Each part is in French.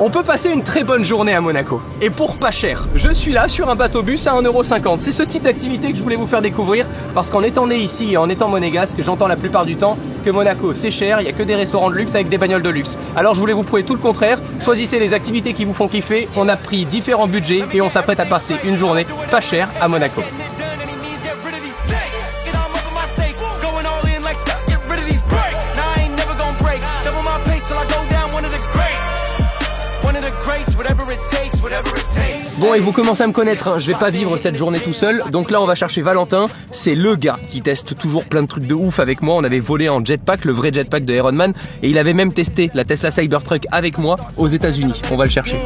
On peut passer une très bonne journée à Monaco, et pour pas cher. Je suis là sur un bateau-bus à 1,50 €. C'est ce type d'activité que je voulais vous faire découvrir, parce qu'en étant né ici et en étant monégasque, j'entends la plupart du temps que Monaco c'est cher, il y a que des restaurants de luxe avec des bagnoles de luxe. Alors je voulais vous prouver tout le contraire, choisissez les activités qui vous font kiffer, on a pris différents budgets et on s'apprête à passer une journée pas chère à Monaco. Bon, et vous commencez à me connaître, hein, je vais pas vivre cette journée tout seul, donc là on va chercher Valentin, c'est le gars qui teste toujours plein de trucs de ouf avec moi. On avait volé en jetpack, le vrai jetpack de Ironman, et il avait même testé la Tesla Cybertruck avec moi aux États-Unis. On va le chercher.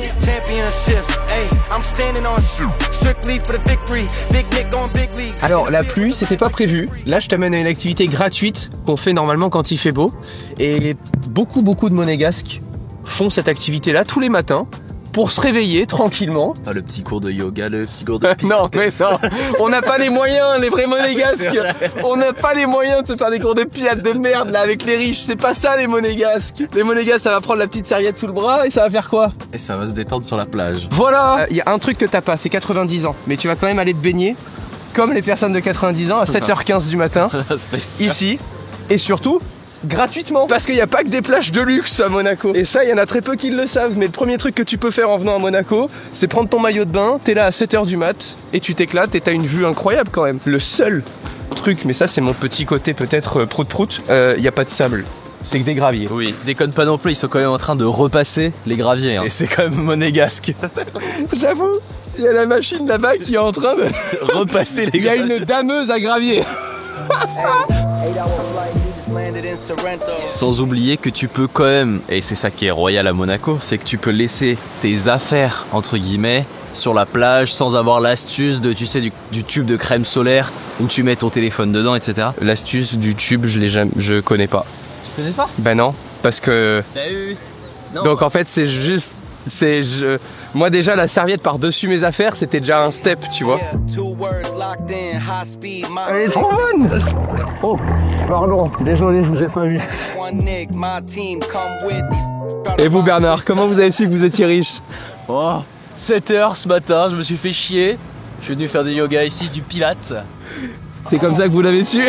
Alors la pluie c'était pas prévu, là je t'amène à une activité gratuite qu'on fait normalement quand il fait beau, et beaucoup de monégasques font cette activité là tous les matins pour se réveiller tranquillement. Ah, le petit cours de yoga, le petit cours de non mais ça, on n'a pas les moyens, les vrais monégasques. On n'a pas les moyens de se faire des cours de pilates de merde là avec les riches, c'est pas ça les monégasques. Les monégasques ça va prendre la petite serviette sous le bras et ça va faire quoi? Et ça va se détendre sur la plage. Voilà. Y a un truc que t'as pas, c'est 90 ans, mais tu vas quand même aller te baigner comme les personnes de 90 ans à 7h15 du matin ici, et surtout gratuitement, parce qu'il n'y a pas que des plages de luxe à Monaco, et ça il y en a très peu qui le savent. Mais le premier truc que tu peux faire en venant à Monaco, c'est prendre ton maillot de bain, t'es là à 7h du mat et tu t'éclates et t'as une vue incroyable quand même. Le seul truc, mais ça c'est mon petit côté peut-être prout-prout, il n'y a pas de sable, c'est que des graviers. Oui, déconne pas non plus, ils sont quand même en train de repasser les graviers, hein. Et c'est quand même monégasque. J'avoue, il y a la machine là-bas qui est en train de repasser les Il graviers. y a une dameuse à gravier. Sans oublier que tu peux quand même, et c'est ça qui est royal à Monaco, c'est que tu peux laisser tes affaires, entre guillemets, sur la plage sans avoir l'astuce de, tu sais, du tube de crème solaire où tu mets ton téléphone dedans, etc. L'astuce du tube, je connais pas. Tu connais pas? Ben non, parce que... Non. Donc en fait c'est juste... Moi déjà la serviette par-dessus mes affaires c'était déjà un step, tu vois. Elle est trop bonne. Oh, pardon, désolé, je vous ai pas vu. Et vous Bernard, comment vous avez su que vous étiez riche? Oh, 7h ce matin, je me suis fait chier. Je suis venu faire du yoga ici, du pilates. C'est comme ça que vous l'avez su?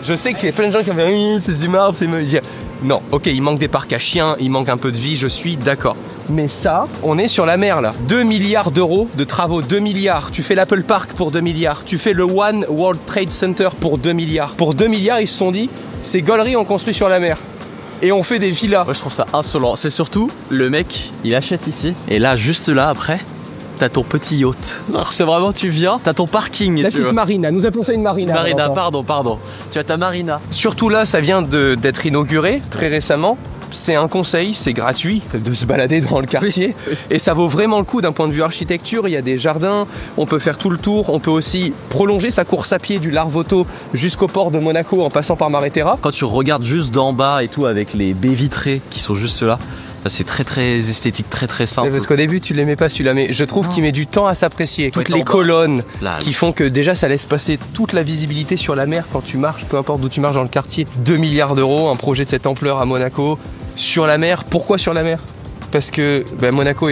Je sais qu'il y a plein de gens qui vont dire c'est du marbre, c'est mauvais. Non, ok, il manque des parcs à chiens, il manque un peu de vie, je suis d'accord. Mais ça, on est sur la mer là. 2 milliards d'euros de travaux, 2 milliards. Tu fais l'Apple Park pour 2 milliards. Tu fais le One World Trade Center pour 2 milliards. Pour 2 milliards, ils se sont dit, ces gauleries on construit sur la mer. Et on fait des villas. Moi je trouve ça insolent. C'est surtout, le mec, il achète ici. Et là, juste là, après, t'as ton petit yacht. C'est vraiment, tu viens, t'as ton parking. La petite marina, nous appelons ça une marina. Marina, pardon. Tu as ta marina. Surtout là, ça vient d'être inauguré très récemment. C'est un conseil, c'est gratuit de se balader dans le quartier. Et ça vaut vraiment le coup d'un point de vue architecture. Il y a des jardins, on peut faire tout le tour. On peut aussi prolonger sa course à pied du Larvoto jusqu'au port de Monaco en passant par Maretera. Quand tu regardes juste d'en bas et tout avec les baies vitrées qui sont juste là, c'est très esthétique, très simple. Parce qu'au début tu l'aimais pas celui-là, mais je trouve qu'il met du temps à s'apprécier. Toutes les colonnes qui font que déjà ça laisse passer toute la visibilité sur la mer quand tu marches, peu importe d'où tu marches dans le quartier. 2 milliards d'euros, un projet de cette ampleur à Monaco, sur la mer. Pourquoi sur la mer? Parce que Monaco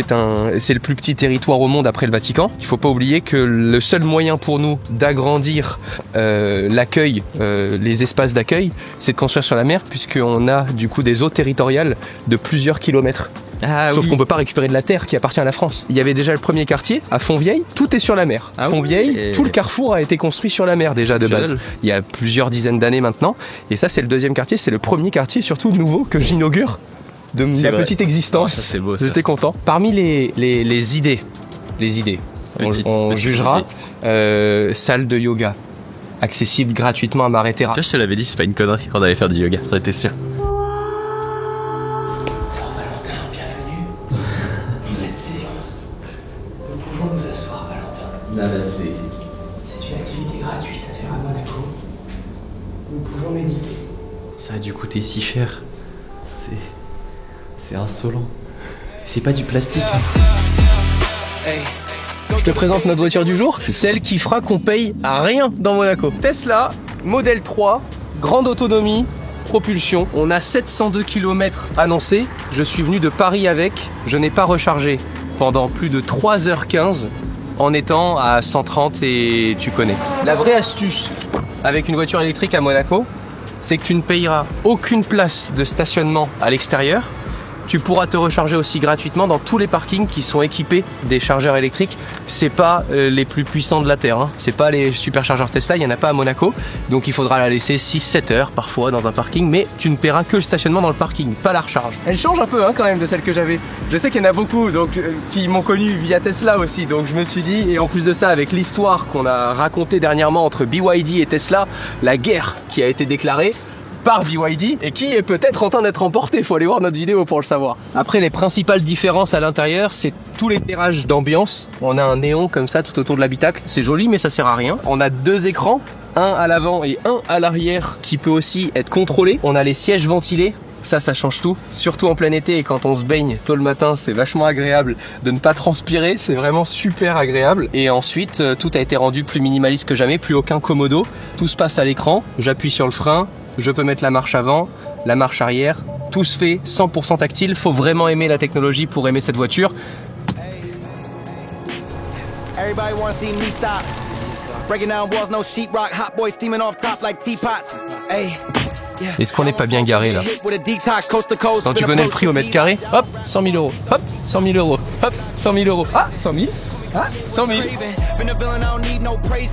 c'est le plus petit territoire au monde après le Vatican. Il faut pas oublier que le seul moyen pour nous d'agrandir l'accueil, les espaces d'accueil, c'est de construire sur la mer, puisqu'on a du coup des eaux territoriales de plusieurs kilomètres. Sauf qu'on peut pas récupérer de la terre qui appartient à la France. Il y avait déjà le premier quartier à Fontvieille, tout est sur la mer. Fontvieille, tout le carrefour a été construit sur la mer déjà de base. Il y a plusieurs dizaines d'années maintenant. Et ça c'est le deuxième quartier, c'est le premier quartier surtout nouveau que j'inaugure de ma petite existence. Ça, c'est beau, ça. J'étais content. Parmi les idées, on jugera salle de yoga accessible gratuitement à Maretera. Tu vois, je te l'avais dit, c'est pas une connerie qu'on allait faire du yoga, j'en étais sûr. Namasté. C'est une activité gratuite à faire à Monaco. Nous pouvons méditer. Ça a dû coûter si cher. C'est insolent. C'est pas du plastique. Je te présente notre voiture du jour, celle qui fera qu'on paye à rien dans Monaco. Tesla Model 3 grande autonomie, propulsion. On a 702 km annoncés. Je suis venu de Paris avec. Je n'ai pas rechargé pendant plus de 3h15 en étant à 130 et tu connais. La vraie astuce avec une voiture électrique à Monaco, c'est que tu ne payeras aucune place de stationnement à l'extérieur. Tu pourras te recharger aussi gratuitement dans tous les parkings qui sont équipés des chargeurs électriques. C'est pas les plus puissants de la Terre, hein. C'est pas les superchargeurs Tesla, il n'y en a pas à Monaco. Donc il faudra la laisser 6-7 heures parfois dans un parking, mais tu ne paieras que le stationnement dans le parking, pas la recharge. Elle change un peu quand même de celle que j'avais. Je sais qu'il y en a beaucoup donc, qui m'ont connu via Tesla aussi, donc je me suis dit, et en plus de ça avec l'histoire qu'on a racontée dernièrement entre BYD et Tesla, la guerre qui a été déclarée par BYD et qui est peut-être en train d'être emporté. Faut aller voir notre vidéo pour le savoir. Après, les principales différences à l'intérieur, c'est tout l'éclairage d'ambiance. On a un néon comme ça tout autour de l'habitacle. C'est joli, mais ça sert à rien. On a 2 écrans, un à l'avant et un à l'arrière qui peut aussi être contrôlé. On a les sièges ventilés. Ça change tout, surtout en plein été et quand on se baigne tôt le matin, c'est vachement agréable de ne pas transpirer, c'est vraiment super agréable. Et ensuite, tout a été rendu plus minimaliste que jamais, plus aucun commodo. Tout se passe à l'écran, j'appuie sur le frein, je peux mettre la marche avant, la marche arrière, tout se fait 100% tactile. Faut vraiment aimer la technologie pour aimer cette voiture. Est-ce qu'on n'est pas bien garé là? Quand tu connais le prix au mètre carré, hop, 100 000 euros, hop, 100 000 euros, hop, 100 000 euros, ah, 100 000, ah, 100 000.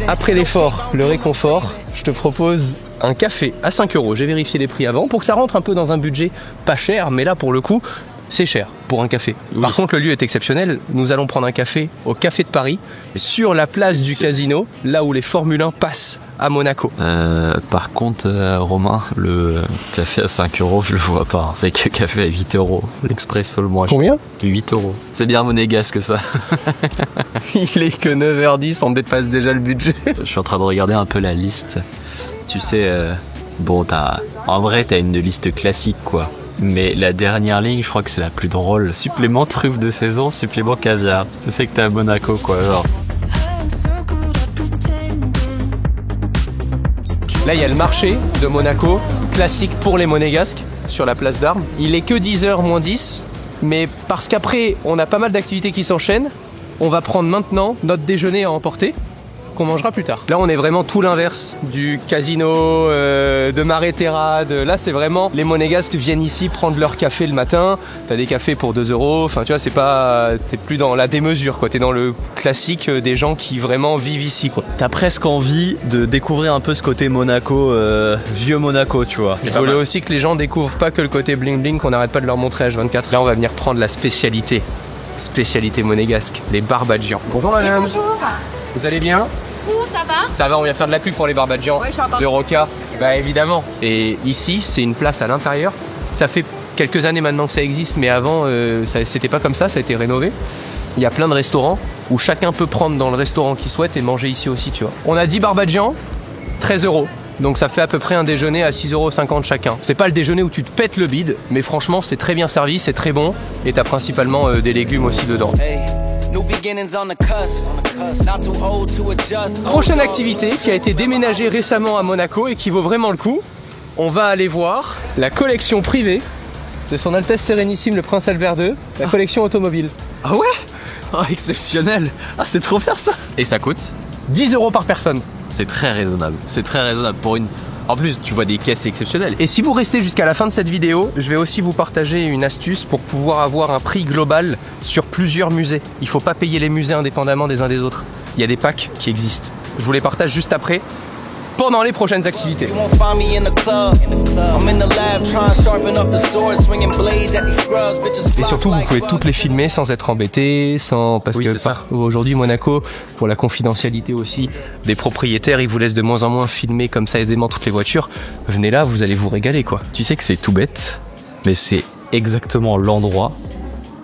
Après l'effort, le réconfort, je te propose un café à 5 euros. J'ai vérifié les prix avant pour que ça rentre un peu dans un budget pas cher, mais là pour le coup, c'est cher pour un café. Oui. Par contre, le lieu est exceptionnel. Nous allons prendre un café au Café de Paris, sur la place du casino, là où les Formule 1 passent à Monaco. Par contre, Romain, le café à 5 euros, je le vois pas. C'est que café à 8 euros. L'Expresso le moins cher. Combien? 8 euros. C'est bien monégasque ça. Il est que 9h10, on dépasse déjà le budget. Je suis en train de regarder un peu la liste. Tu sais, bon, en vrai, t'as une liste classique, quoi. Mais la dernière ligne, je crois que c'est la plus drôle. Supplément truffe de saison, supplément caviar. Tu sais que t'es à Monaco, quoi, genre. Là, il y a le marché de Monaco, classique pour les monégasques, sur la place d'Armes. Il est que 10h moins 10, mais parce qu'après, on a pas mal d'activités qui s'enchaînent, on va prendre maintenant notre déjeuner à emporter, qu'on mangera plus tard. Là, on est vraiment tout l'inverse du casino, de Mare Terra. Là, c'est vraiment les monégasques viennent ici prendre leur café le matin. T'as des cafés pour 2 euros. Enfin, tu vois, t'es plus dans la démesure, quoi. T'es dans le classique des gens qui vraiment vivent ici, quoi. T'as presque envie de découvrir un peu ce côté Monaco, vieux Monaco, tu vois. Je voulais aussi que les gens découvrent pas que le côté bling bling qu'on n'arrête pas de leur montrer H24. Là, on va venir prendre la spécialité monégasque, les Barbadjians. Bonjour madame. Bonjour. Vous allez bien? Ça va? Ça va, on vient faire de la pub pour les Barbadjians de Roca. Bah évidemment. Et ici, c'est une place à l'intérieur. Ça fait quelques années maintenant que ça existe, mais avant, c'était pas comme ça, ça a été rénové. Il y a plein de restaurants où chacun peut prendre dans le restaurant qu'il souhaite et manger ici aussi, tu vois. On a 10 Barbadjians, 13 euros. Donc ça fait à peu près un déjeuner à 6,50 € chacun. C'est pas le déjeuner où tu te pètes le bide, mais franchement c'est très bien servi, c'est très bon. Et t'as principalement des légumes aussi dedans. Prochaine activité qui a été déménagée récemment à Monaco et qui vaut vraiment le coup. On va aller voir la collection privée de son Altesse Sérénissime le Prince Albert II, la collection automobile. Ah ouais? Oh, exceptionnel. Ah, c'est trop bien ça. Et ça coûte 10 € par personne. C'est très raisonnable. C'est très raisonnable pour une... En plus, tu vois des caisses exceptionnelles. Et si vous restez jusqu'à la fin de cette vidéo, je vais aussi vous partager une astuce pour pouvoir avoir un prix global sur plusieurs musées. Il ne faut pas payer les musées indépendamment des uns des autres. Il y a des packs qui existent. Je vous les partage juste après, pendant les prochaines activités. Et surtout, vous pouvez toutes les filmer sans être embêté, parce que aujourd'hui Monaco, pour la confidentialité aussi des propriétaires, ils vous laissent de moins en moins filmer comme ça aisément toutes les voitures. Venez là, vous allez vous régaler, quoi. Tu sais que c'est tout bête, mais c'est exactement l'endroit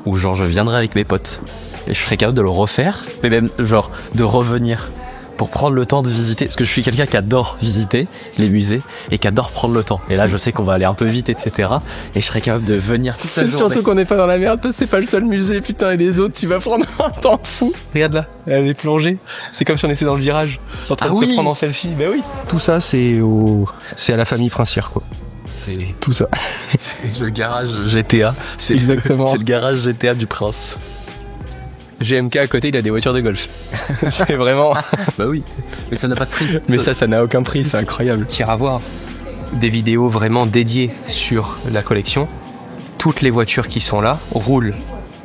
où genre je viendrai avec mes potes et je serais capable de le refaire, mais même genre de revenir pour prendre le temps de visiter, parce que je suis quelqu'un qui adore visiter les musées et qui adore prendre le temps. Et là, je sais qu'on va aller un peu vite, etc. Et je serais capable de venir toute la journée. Surtout qu'on n'est pas dans la merde, parce que c'est pas le seul musée, putain, et les autres, tu vas prendre un temps fou. Regarde là, elle est plongée. C'est comme si on était dans le virage, en train de se prendre en selfie. Ben oui. Tout ça, c'est à la famille princière, quoi. C'est tout ça. C'est le garage GTA. Exactement. C'est le garage GTA du prince. GMK à côté, il a des voitures de golf. C'est vraiment... Bah oui, mais ça n'a pas de prix. Mais ça n'a aucun prix, c'est incroyable. Tu iras voir des vidéos vraiment dédiées sur la collection. Toutes les voitures qui sont là roulent.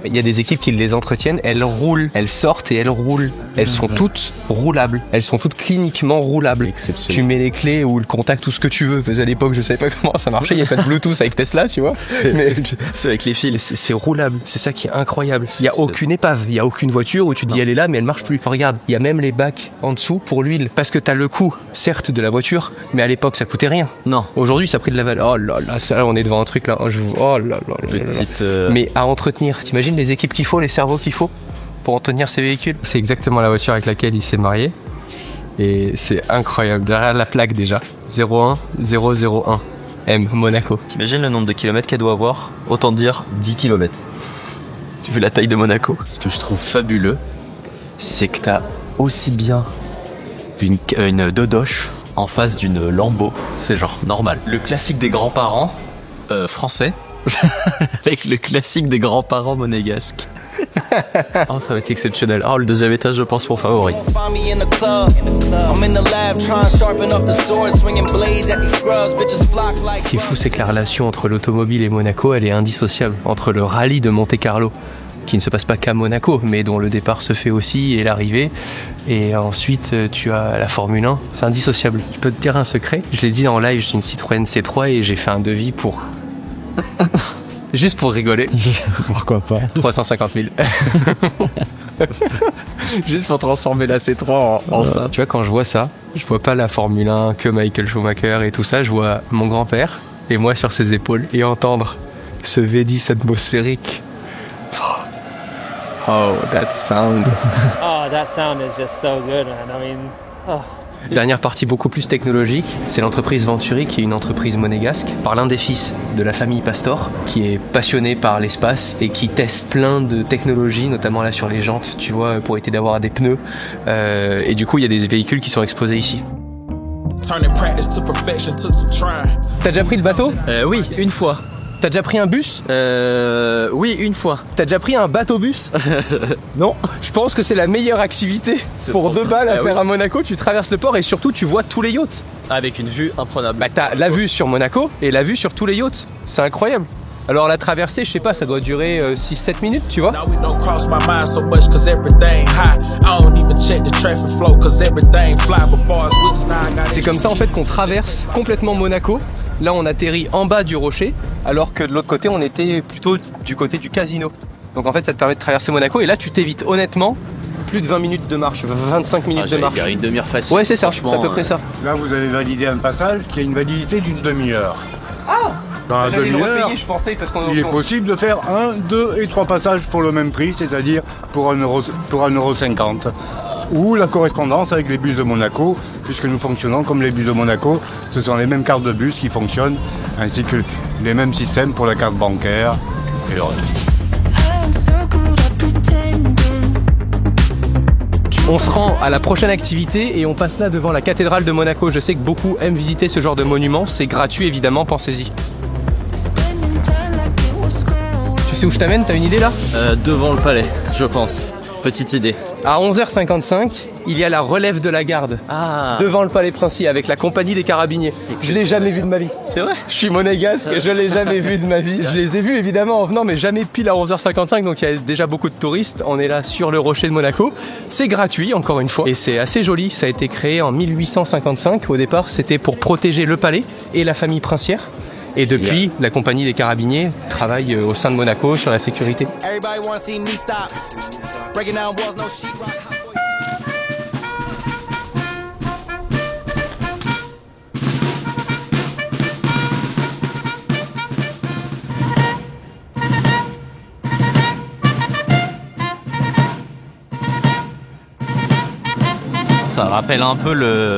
Il y a des équipes qui les entretiennent, elles roulent, elles sortent et elles roulent. Elles sont toutes roulables, elles sont toutes cliniquement roulables. Tu mets les clés ou le contact, tout ce que tu veux. Parce à l'époque, je savais pas comment ça marchait, il n'y a pas de Bluetooth avec Tesla, tu vois. Mais c'est avec les fils. C'est roulable, c'est ça qui est incroyable. Il n'y a aucune épave, il n'y a aucune voiture où tu dis elle est là mais elle marche plus. Regarde, il y a même les bacs en dessous pour l'huile. Parce que t'as le coût, certes, de la voiture, mais à l'époque ça coûtait rien. Non. Aujourd'hui ça a pris de la valeur. Oh là là, ça, on est devant un truc là. Oh là là. Petite. Mais à entretenir, t'imagines les équipes qu'il faut, les cerveaux qu'il faut pour entretenir ces véhicules. C'est exactement la voiture avec laquelle il s'est marié. Et c'est incroyable. Derrière la plaque déjà. 01001 M, Monaco. T'imagines le nombre de kilomètres qu'elle doit avoir? Autant dire 10 kilomètres. Tu veux la taille de Monaco? Ce que je trouve fabuleux, c'est que t'as aussi bien une Dodoche en face d'une Lambo. C'est genre normal. Le classique des grands-parents français avec le classique des grands-parents monégasques. Oh, ça va être exceptionnel. Oh, le deuxième étage, je pense, pour favori. Ce qui est fou, c'est que la relation entre l'automobile et Monaco, elle est indissociable. Entre le rallye de Monte-Carlo, qui ne se passe pas qu'à Monaco, mais dont le départ se fait aussi et l'arrivée. Et ensuite, tu as la Formule 1. C'est indissociable. Je peux te dire un secret. Je l'ai dit en live, j'ai une Citroën C3 et j'ai fait un devis pour... Juste pour rigoler. Pourquoi pas. 350 000. Juste pour transformer la C3 en ça. Tu vois, quand je vois ça, je vois pas la Formule 1, que Michael Schumacher et tout ça. Je vois mon grand-père et moi sur ses épaules et entendre ce V10 atmosphérique. Oh, that sound. Oh, that sound is just so good, man. I mean, oh. Dernière partie beaucoup plus technologique, c'est l'entreprise Venturi, qui est une entreprise monégasque, par l'un des fils de la famille Pastor, qui est passionné par l'espace et qui teste plein de technologies, notamment là sur les jantes, tu vois, pour éviter d'avoir des pneus. Et du coup, il y a des véhicules qui sont exposés ici. T'as déjà pris le bateau ? Oui, une fois. T'as déjà pris un bus ? Oui, une fois. T'as déjà pris un bateau-bus ? Non. Je pense que c'est la meilleure activité pour 2 balles à faire à Monaco. Tu traverses le port et surtout tu vois tous les yachts. Avec une vue imprenable. Bah t'as la vue sur Monaco et la vue sur tous les yachts. C'est incroyable. Alors la traversée, je sais pas, ça doit durer 6-7 minutes, tu vois. C'est comme ça en fait qu'on traverse complètement Monaco. Là on atterrit en bas du rocher, alors que de l'autre côté on était plutôt du côté du casino. Donc en fait ça te permet de traverser Monaco et là tu t'évites honnêtement plus de 20 minutes de marche, 25 minutes de marche. Une demi-heure facile. Ouais c'est ça, c'est à peu près ça. Là vous avez validé un passage qui a une validité d'une demi-heure. Ah! Dans la J'allais le demi-heure, repayer, je pensais, parce qu'on... il est possible de faire 1, 2 et 3 passages pour le même prix, c'est-à-dire pour 1,50 €. Ou la correspondance avec les bus de Monaco, puisque nous fonctionnons comme les bus de Monaco. Ce sont les mêmes cartes de bus qui fonctionnent, ainsi que les mêmes systèmes pour la carte bancaire et le reste. On se rend à la prochaine activité et on passe là devant la cathédrale de Monaco. Je sais que beaucoup aiment visiter ce genre de monument. C'est gratuit évidemment, pensez-y. Tu sais où je t'amène? T'as une idée là? Devant le palais, je pense. Petite idée. À 11h55, il y a la relève de la garde. Ah. Devant le palais princier avec la compagnie des carabiniers. Je l'ai jamais vu de ma vie. C'est vrai? Je suis monégasque, je l'ai jamais vu de ma vie. Je les ai vus évidemment en venant, mais jamais pile à 11h55, donc il y a déjà beaucoup de touristes. On est là sur le rocher de Monaco. C'est gratuit, encore une fois, et c'est assez joli. Ça a été créé en 1855. Au départ, c'était pour protéger le palais et la famille princière. Et depuis, la compagnie des carabiniers travaille au sein de Monaco sur la sécurité. ça rappelle un peu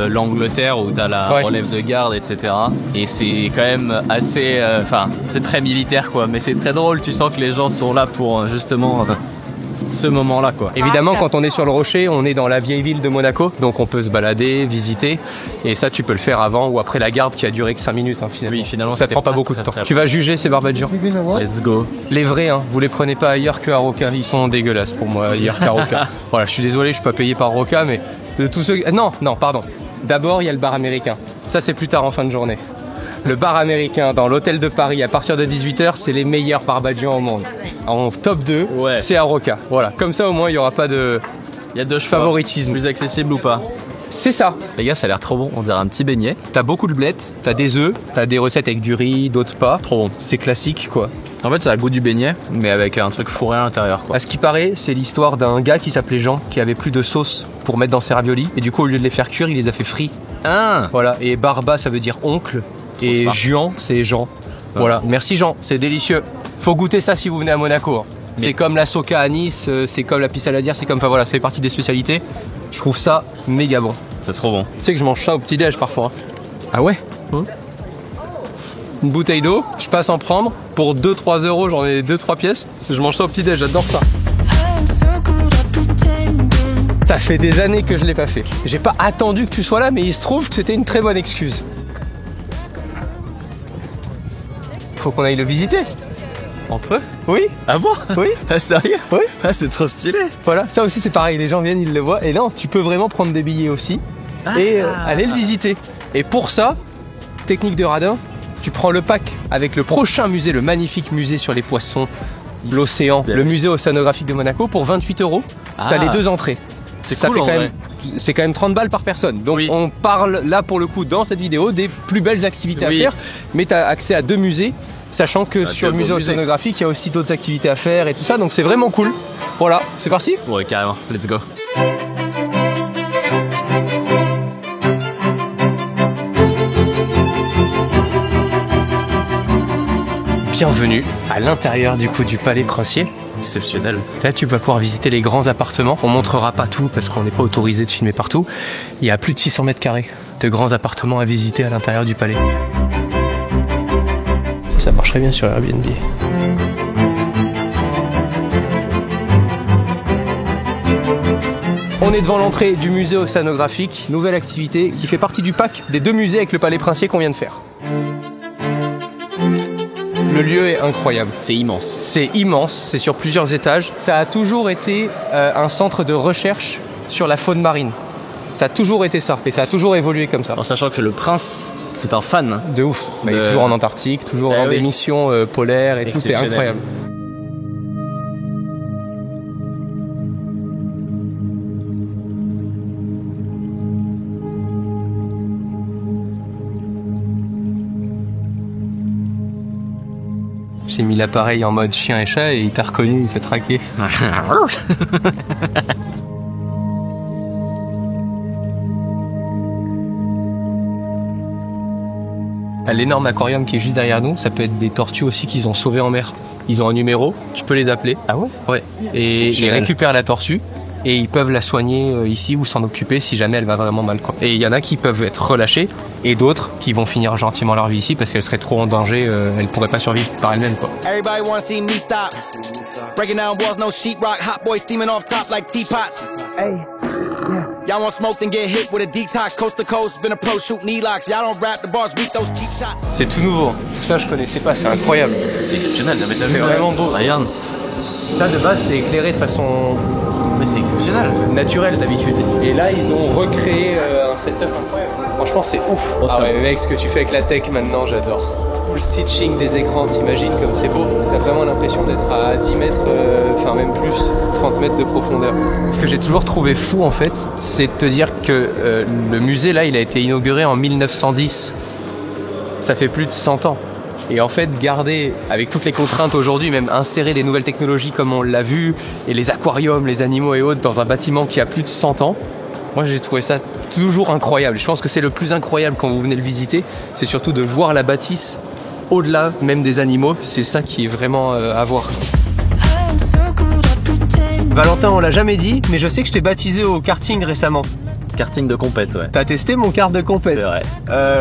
l'Angleterre où t'as la relève de garde, etc. Et c'est quand même assez, c'est très militaire quoi, mais c'est très drôle. Tu sens que les gens sont là pour justement ce moment-là quoi. Évidemment, quand on est sur le rocher, on est dans la vieille ville de Monaco, donc on peut se balader, visiter, et ça tu peux le faire avant ou après la garde qui a duré que 5 minutes finalement. Oui, finalement ça te prend pas beaucoup de temps. Tu vas juger ces Barbadians. Let's go. Les vrais, vous les prenez pas ailleurs que à Roca, ils sont dégueulasses pour moi ailleurs qu'à Roca. Voilà, je suis désolé, je suis pas payé par Roca, mais de tous ceux... Non, pardon. D'abord, il y a le bar américain. Ça c'est plus tard en fin de journée. Le bar américain dans l'hôtel de Paris à partir de 18h, c'est les meilleurs Barbadians au monde. En top 2, c'est à Roca. Voilà, comme ça au moins il n'y aura pas de favoritisme. Plus accessible ou pas. C'est ça. Les gars, ça a l'air trop bon, on dirait un petit beignet. T'as beaucoup de blettes, t'as des œufs, t'as des recettes avec du riz, d'autres pas. Trop bon. C'est classique quoi. En fait, ça a le goût du beignet, mais avec un truc fourré à l'intérieur quoi. À ce qui paraît, c'est l'histoire d'un gars qui s'appelait Jean, qui avait plus de sauce pour mettre dans ses raviolis. Et du coup, au lieu de les faire cuire, il les a fait frits. Voilà, et Barba, ça veut dire oncle. Et Juan, c'est Jean. Voilà, merci Jean, c'est délicieux. Faut goûter ça si vous venez à Monaco. C'est comme la soca à Nice, c'est comme la pissaladière, c'est comme... Enfin voilà, c'est partie des spécialités. Je trouve ça méga bon. C'est trop bon. Tu sais que je mange ça au petit-déj parfois. Ah ouais Une bouteille d'eau, je passe en prendre. Pour 2-3 euros, j'en ai 2-3 pièces. Je mange ça au petit-déj, j'adore ça. Ça fait des années que je l'ai pas fait. J'ai pas attendu que tu sois là, mais il se trouve que c'était une très bonne excuse. Faut qu'on aille le visiter. On peut? Oui. Ah bon? Oui. Ah sérieux? Oui. Ah c'est trop stylé. Voilà, ça aussi c'est pareil, les gens viennent, ils le voient. Et là, tu peux vraiment prendre des billets aussi et aller le visiter. Et pour ça, technique de radin, tu prends le pack avec le prochain musée, le magnifique musée sur les poissons, l'océan, le musée océanographique de Monaco pour 28 €. T'as les 2 entrées. C'est cool, c'est quand même 30 balles par personne. Donc on parle là pour le coup dans cette vidéo des plus belles activités à faire, mais tu as accès à 2 musées, sachant que sur le musée océanographique, il y a aussi d'autres activités à faire et tout ça, donc c'est vraiment cool. Voilà, c'est parti? Ouais, carrément, let's go. Bienvenue à l'intérieur du coup du Palais Princier. Exceptionnel. Là, tu vas pouvoir visiter les grands appartements. On montrera pas tout parce qu'on n'est pas autorisé de filmer partout. Il y a plus de 600 mètres carrés de grands appartements à visiter à l'intérieur du palais. Ça marcherait bien sur Airbnb. On est devant l'entrée du musée océanographique, nouvelle activité qui fait partie du pack des 2 musées avec le Palais Princier qu'on vient de faire. Le lieu est incroyable. C'est immense. C'est immense, c'est sur plusieurs étages. Ça a toujours été un centre de recherche sur la faune marine. Ça a toujours été ça, et ça a toujours évolué comme ça. En sachant que le prince, c'est un fan. De ouf. Il est toujours en Antarctique, toujours dans des missions polaires et tout, c'est incroyable. J'ai mis l'appareil en mode chien et chat et il t'a reconnu, il t'a traqué. L'énorme aquarium qui est juste derrière nous, ça peut être des tortues aussi qu'ils ont sauvées en mer. Ils ont un numéro, tu peux les appeler. Ah ouais? Ouais. Et ils récupèrent la tortue et ils peuvent la soigner ici ou s'en occuper si jamais elle va vraiment mal, quoi. Et il y en a qui peuvent être relâchés et d'autres qui vont finir gentiment leur vie ici parce qu'elles seraient trop en danger, elles pourraient pas survivre par elles-mêmes, quoi. Y'all want smoke and get hit with a detox, coast to coast, been a pro shoot knee locks. Y'all don't rap the bars, beat those cheap shots. C'est tout nouveau. Tout ça je connaissais pas, c'est incroyable. C'est exceptionnel, c'est vraiment beau. Regarde. Ça de base c'est éclairé de façon mais c'est exceptionnel, naturelle d'habitude. Et là ils ont recréé un setup incroyable. Franchement c'est ouf. Ah ouais mec, ce que tu fais avec la tech maintenant, j'adore. Le stitching des écrans, t'imagines comme c'est beau. T'as vraiment l'impression d'être à 10 mètres, enfin même plus, 30 mètres de profondeur. Ce que j'ai toujours trouvé fou en fait, c'est de te dire que le musée là, il a été inauguré en 1910. Ça fait plus de 100 ans. Et en fait, garder, avec toutes les contraintes aujourd'hui, même insérer des nouvelles technologies comme on l'a vu, et les aquariums, les animaux et autres, dans un bâtiment qui a plus de 100 ans, moi j'ai trouvé ça toujours incroyable. Je pense que c'est le plus incroyable quand vous venez le visiter, c'est surtout de voir la bâtisse au-delà même des animaux, c'est ça qui est vraiment à voir. Valentin, on l'a jamais dit, mais je sais que je t'ai baptisé au karting récemment. karting de compète, ouais. T'as testé mon kart de compète? C'est vrai.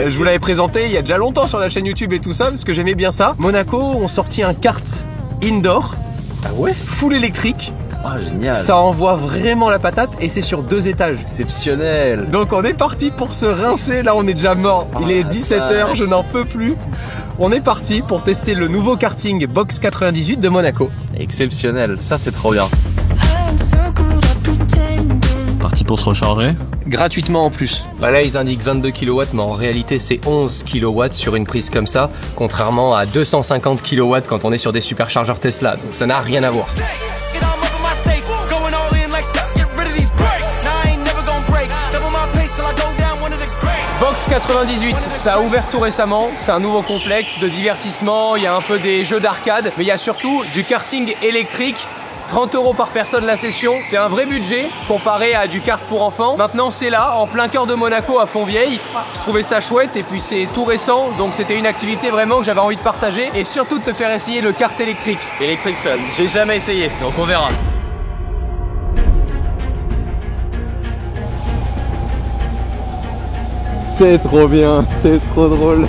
Je vous l'avais présenté il y a déjà longtemps sur la chaîne YouTube et tout ça, parce que j'aimais bien ça. Monaco ont sorti un kart indoor. Ah ouais? Full électrique. Ah, génial. Ça envoie vraiment la patate et c'est sur 2 étages. Exceptionnel. Donc on est parti pour se rincer, là on est déjà mort. Il est 17h, je n'en peux plus. On est parti pour tester le nouveau karting Box 98 de Monaco. Exceptionnel, ça c'est trop bien. Parti pour se recharger. Gratuitement en plus. Bah là ils indiquent 22 kW mais en réalité c'est 11 kW sur une prise comme ça, contrairement à 250 kW quand on est sur des superchargeurs Tesla, donc ça n'a rien à voir. Box 98, ça a ouvert tout récemment, c'est un nouveau complexe de divertissement, il y a un peu des jeux d'arcade, mais il y a surtout du karting électrique. 30 € par personne la session, c'est un vrai budget comparé à du kart pour enfants. Maintenant c'est là, en plein cœur de Monaco à Fontvieille. Je trouvais ça chouette et puis c'est tout récent, donc c'était une activité vraiment que j'avais envie de partager et surtout de te faire essayer le kart électrique. Électrique seul, j'ai jamais essayé, donc on verra. C'est trop bien, c'est trop drôle.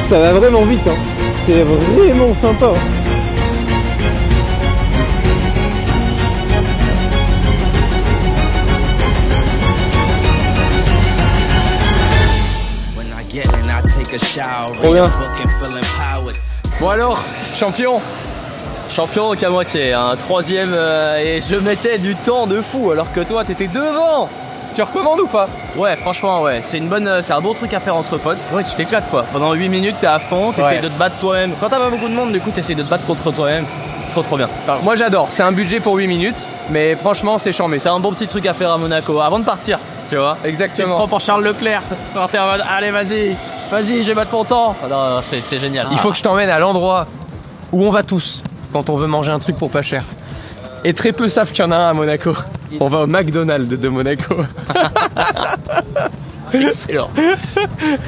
Ça va vraiment vite, hein. C'est vraiment sympa. Trop bien. Bon alors, champion. Champion qu'à moitié, un troisième et je mettais du temps de fou alors que toi t'étais devant. Tu recommandes ou pas? Ouais, franchement ouais, c'est un bon truc à faire entre potes. Ouais, tu t'éclates quoi. Pendant 8 minutes t'es à fond, t'essayes de te battre toi-même. Quand t'as pas beaucoup de monde, du coup t'essayes de te battre contre toi-même. Trop bien. Alors, moi j'adore, c'est un budget pour 8 minutes, mais franchement c'est chambé. C'est un bon petit truc à faire à Monaco avant de partir, tu vois. Exactement. Tu te prends pour Charles Leclerc, tu es en mode allez vas-y, je vais battre mon temps. Ah non, c'est génial. Il faut que je t'emmène à l'endroit où on va tous quand on veut manger un truc pour pas cher. Et très peu savent qu'il y en a un à Monaco. On va au McDonald's de Monaco. Excellent.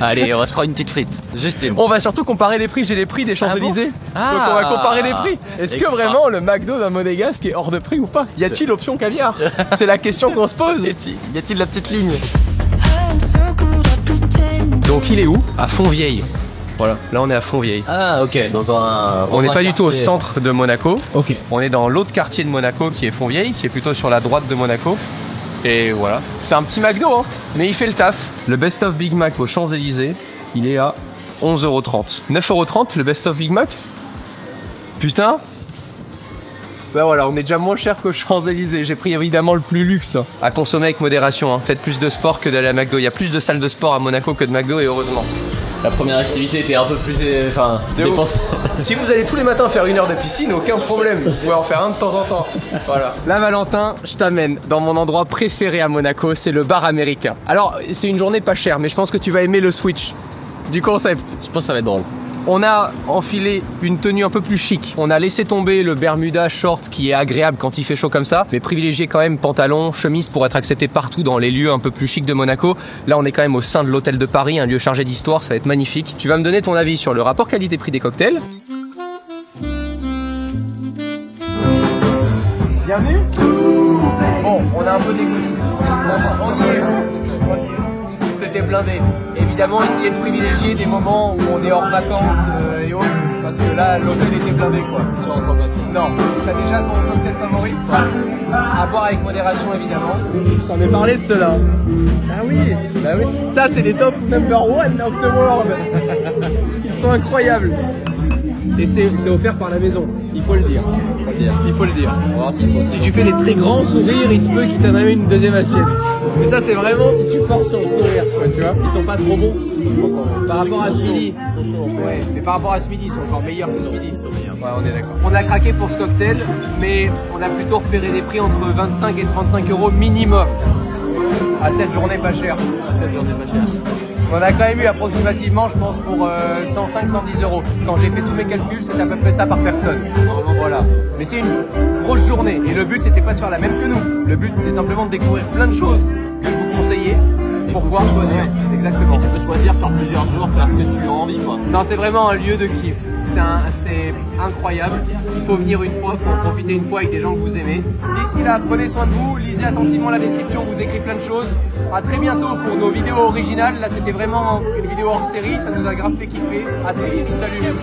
Allez, on va se prendre une petite frite. Juste une. On va surtout comparer les prix. J'ai les prix des Champs-Élysées. Ah bon? Donc on va comparer les prix. Est-ce que vraiment le McDo d'un Monégasque est hors de prix ou pas? Y a-t-il option caviar? C'est la question qu'on se pose. Y a-t-il la petite ligne? Donc il est où? À Fontvieille. Voilà, là on est à Fontvieille. Ah ok, on n'est pas du tout au centre de Monaco. Ok. On est dans l'autre quartier de Monaco qui est Fontvieille, qui est plutôt sur la droite de Monaco. Et voilà, c'est un petit McDo hein, mais il fait le taf. Le Best of Big Mac aux Champs-Élysées, il est à 11,30 €. 9,30 € le Best of Big Mac? Putain. Ben voilà, on est déjà moins cher qu'aux Champs-Élysées. J'ai pris évidemment le plus luxe. À consommer avec modération, hein. Faites plus de sport que d'aller à McDo. Il y a plus de salles de sport à Monaco que de McDo et heureusement. La première activité était un peu plus dépense. Si vous allez tous les matins faire 1 heure de piscine, aucun problème. Vous pouvez en faire un de temps en temps. Voilà. Là, Valentin, je t'amène dans mon endroit préféré à Monaco, c'est le bar américain. Alors, c'est une journée pas chère, mais je pense que tu vas aimer le switch du concept. Je pense que ça va être drôle. On a enfilé une tenue un peu plus chic. On a laissé tomber le Bermuda short qui est agréable quand il fait chaud comme ça, mais privilégié quand même pantalon, chemise pour être accepté partout dans les lieux un peu plus chics de Monaco. Là, on est quand même au sein de l'hôtel de Paris, un lieu chargé d'histoire, ça va être magnifique. Tu vas me donner ton avis sur le rapport qualité-prix des cocktails. Bienvenue. Bon, on a un peu négocié. C'était blindé. Évidemment, essayez de privilégier des moments où on est hors vacances et autres, parce que là, l'hôtel était blindé quoi. Tu rentres en place. Non. T'as déjà ton cocktail favori? À boire avec modération évidemment. Je t'en ai parlé de ceux-là. Ah oui. Bah oui. Ça, c'est les top number 1 of the world. Ils sont incroyables. Et c'est offert par la maison, il faut le dire. Il faut le dire. On va voir s'ils sont si tu fais des très grands sourires, il se peut qu'ils t'en amènent une deuxième assiette. Mais ça, c'est vraiment si tu forces sur le sourire, quoi, tu vois. Ils sont pas trop bons. Ils sont trop bons. Par rapport à ce midi. Ils sont chauds. Ouais, mais par rapport à ce midi, ils sont encore meilleurs que ce midi. Ils sont meilleurs. Ouais, on est d'accord. On a craqué pour ce cocktail, mais on a plutôt repéré des prix entre 25 et 35 € minimum. À cette journée pas chère. À cette journée pas chère. On a quand même eu approximativement, je pense, pour 105-110 euros. Quand j'ai fait tous mes calculs, c'est à peu près ça par personne. Voilà. Mais c'est une grosse journée. Et le but, c'était pas de faire la même que nous. Le but, c'est simplement de découvrir plein de choses que je vous conseillais pour pouvoir choisir. Ouais. Exactement. Et tu peux choisir sur plusieurs jours, faire ce que tu as envie, quoi. Non, c'est vraiment un lieu de kiff. C'est incroyable. Il faut venir une fois, il faut en profiter une fois avec des gens que vous aimez. D'ici là, prenez soin de vous, lisez attentivement la description, vous écrit plein de choses. À très bientôt pour nos vidéos originales. Là, c'était vraiment une vidéo hors série, ça nous a grave fait kiffer. À très vite, salut.